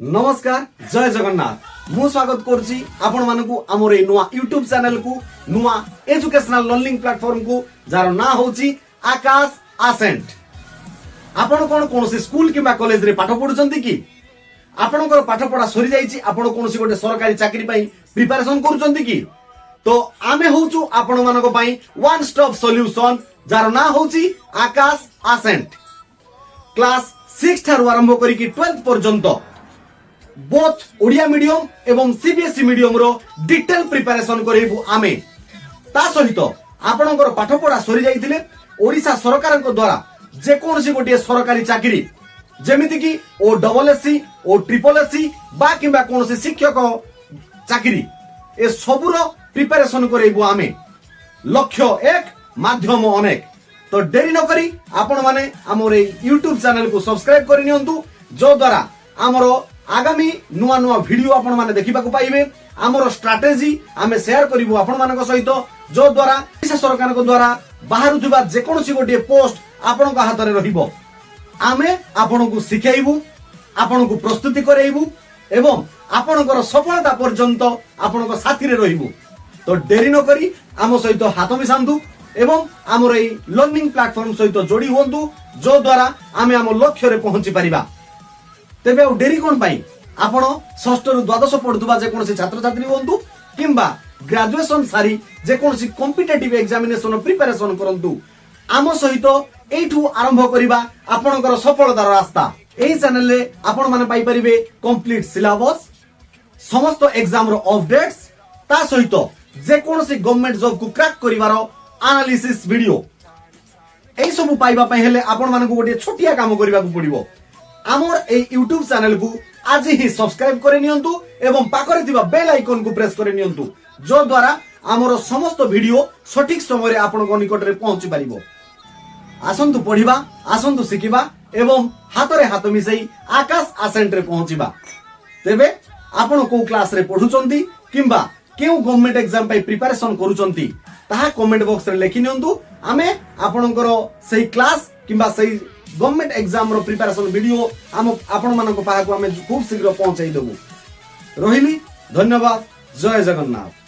नमस्कार जय जगन्नाथ मु स्वागत करुछि आपण मानकु हमर ए नुवा YouTube चैनल को नुवा एजुकेशनल लर्निंग प्लेटफॉर्म को जार ना होछि आकाश आसेंट। आपण कोन से स्कूल किबा कॉलेज रे पाठ पढुचंती कि आपणकर पाठ पढा सरी जाईछि आपण कोनसी गोटे सरकारी चाकरी पई प्रिपरेशन करूचंती कि तो आमे होछु आपण मानको पई वन स्टॉप सॉल्यूशन जार ना होछि आकाश आसेंट। क्लास 6 ठारु आरंभ करी कि 12th पर्यंत बोथ ओडिया मीडियम एवं सीबीएसई मीडियम रो डिटेल प्रिपरेशन करेबु आमे। ता सहित आपणकर पाठ पढा सरी जाईथिले ओडिशा सरकार को द्वारा जे कोनसी गोटे सरकारी चाकरी जेमिति कि ओ डबल एससी ओ ट्रिपल एससी बा किबा कोनसी शिक्षक चाकरी ए सबुरो प्रिपरेशन करेबु आमे। लक्ष्य एक माध्यम अनेक। तो देरी न करी आपण माने हमर YouTube चैनल को सब्सक्राइब करि नियंतु जो द्वारा हमर आगामी नुआ नुआ वीडियो आपण माने देखिबा को पाइबे। हमर स्ट्रेटजी आमे शेयर करिवो आपण मानक सहित जो द्वारा ओडिशा सरकार को द्वारा बाहर जुबा जे कोनसी गोटे पोस्ट आपण का हाथ रे रहिबो आमे आपण को सिखाइबु आपण को प्रस्तुति करेइबु एवं आपणकर सफलता पर्यंत आपण को साथी रे रहिबु। तो देरी न करी आम सहित हाथ मिसांतु एवं आमर ए लर्निंग प्लेटफॉर्म सहित जोड़ी हुंतु जो द्वारा आमे आम लक्ष्य रे पहुंची परिबा। तेबे डेरी कोन पाई आपण षष्ठ रु द्वादश पढुवा जे कोनसी छात्र छात्री हुंतु किंबा ग्रेजुएशन सारी जे कोनसी कॉम्पिटिटिव एग्जामिनेशन प्रिपरेशन करंतु आम सहित एठू आरंभ करिबा आपणकर सफलतार रास्ता। एही चैनल रे आपण माने पाई परिबे कंप्लीट सिलेबस समस्त एग्जाम रो अपडेट्स ता सहित जे कोनसी गवर्नमेंट जॉब को क्रैक करिवार एनालिसिस वीडियो एही सब पाइबा पय हेले आपण मानकु गोटे छोटिया काम करिबा को पड़िबो। आमर ए YouTube चैनल को आज ही सब्सक्राइब करे नियंतु एवं पाखरे थिबा बेल आइकन को प्रेस करे नियंतु जो द्वारा आमर समस्त वीडियो सठिक समय रे आपण को निकट रे पहुंची परिबो। आसंतु पढिबा आसंतु सिखिबा एवं हाथ रे हाथ मिसई आकाश आसेंट रे पहुंचीबा। तेबे आपण को क्लास रे पढुचंती किंबा केउ गवर्नमेंट एग्जाम पई प्रिपरेशन करूचंती ताहा कमेंट बॉक्स रे लिखि नियंतु आमे आपणकर सेही क्लास किंबा सेही गवर्नमेंट एग्जाम रो प्रिपरेशन वीडियो आपण मानको पाहाको आमे खूब शीघ्र पहुंचाई देबु। रहिली धन्यवाद जय जगन्नाथ।